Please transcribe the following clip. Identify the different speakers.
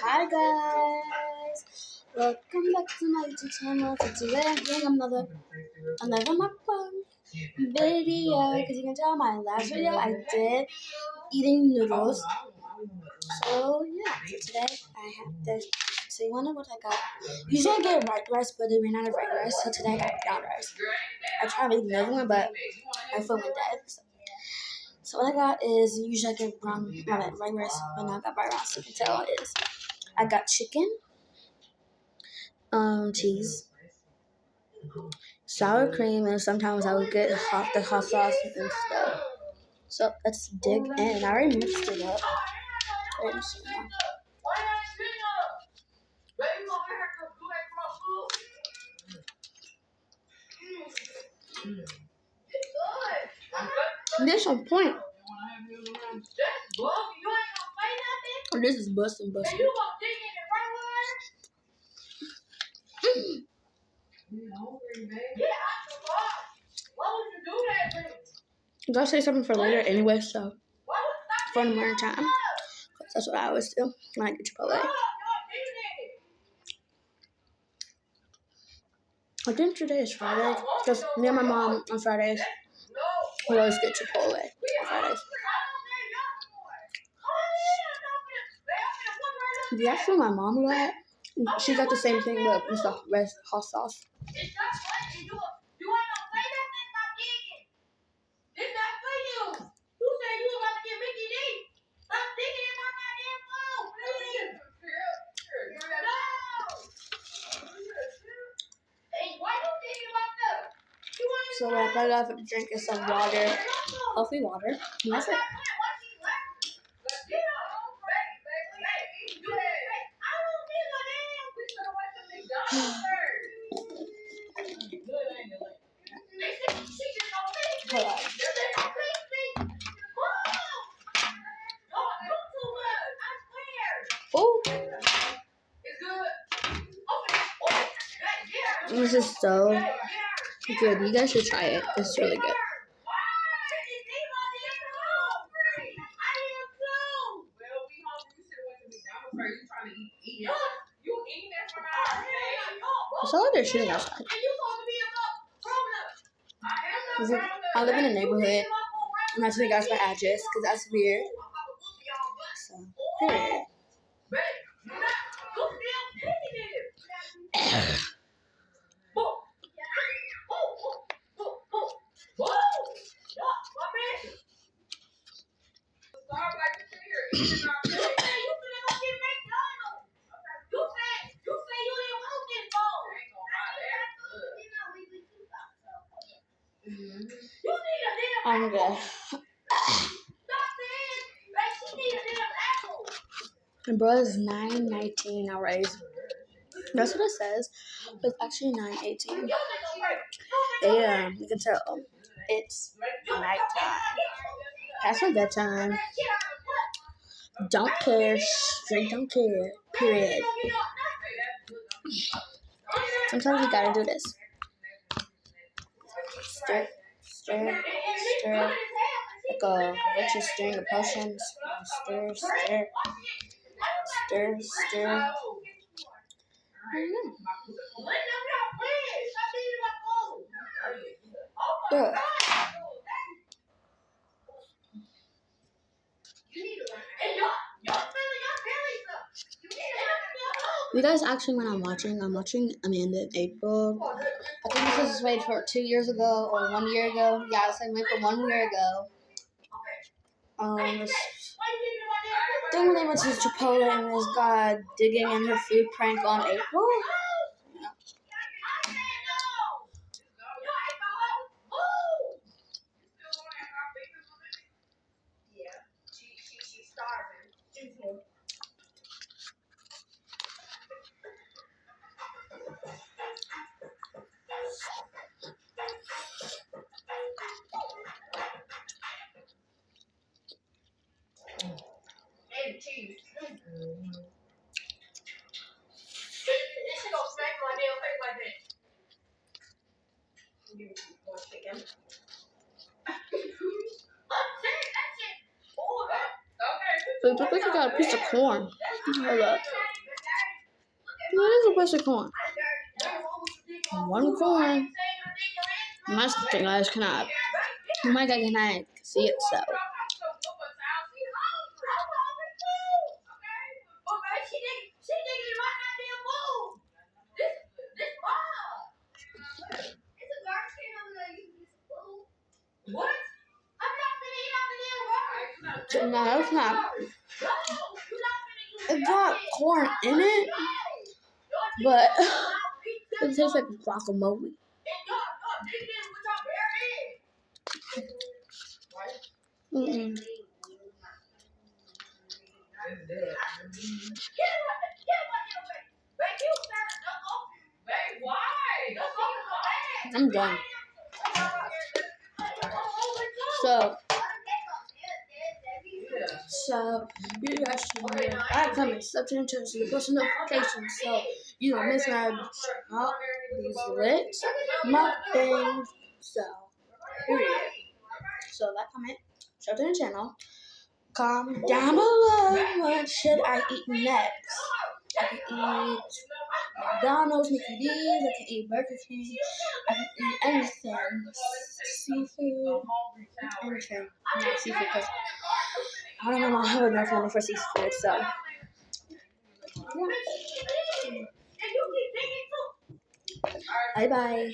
Speaker 1: Hi guys, welcome back to my YouTube channel. So today I'm doing another mukbang video because you can tell my last video I did eating noodles. So yeah, so today I have this. So you wanna what I got? Usually I get white rice, but they ran out of white rice, so today I got brown rice. I tried making another one, but my phone went dead. So what I got is usually I get white rice, but now I got brown rice. So you can tell it is. I got chicken, cheese, sour cream, and sometimes I would get the hot sauce and stuff. So let's dig in. I already mixed it up. There's some point. This is busting. I'll say something for later anyway, so for the morning time. That's what I always do when I get Chipotle. I think today is Friday because me and my mom on Fridays we always get Chipotle on Fridays. The actually my mom got, she got the same thing but with the red hot sauce. So what I got for the drink is some water, healthy water, and that's it. Hold on. Oh, this is so good. You guys should try it. It's really good. I saw they're shooting outside. I live in a neighborhood. I'm not telling you guys my address because that's weird. So, period. I'm good. My brother's 9:19 already. That's what it says, but it's actually 9:18. Yeah, you can tell it's nighttime. Past my bedtime. Don't care. Straight don't care. Period. Sometimes you gotta do this. Stir, stir, stir. Like a witch is stirring the potions. Stir, stir, stir, stir. Yeah. You guys actually when I'm watching Amanda and April. I think this was made for 2 years ago or 1 year ago. Yeah, it's made for 1 year ago. Then when they went to Chipotle and this guy digging in her food prank on April. Yeah. She's starving. And cheese. It should go smack my damn face like that. Give me more chicken. So it looks like you got a piece of corn. Hold up. No, it is a bunch of corn. One corn. My guys cannot. My guy cannot see it, so. No, it's not. It got corn in it, but it tastes like guacamole. Mm-mm. I'm done. So you guys should like, comment, subscribe to the post notifications so you don't miss my these lit mukbangs. So period. So like, comment, subscribe to the channel. Comment down below what should I eat next. I can eat McDonald's, Mickey D's, I can eat Burger King, I can eat anything. Seafood, anything. Not seafood because I don't know, I have enough money for seafood, so. Yeah. Bye bye.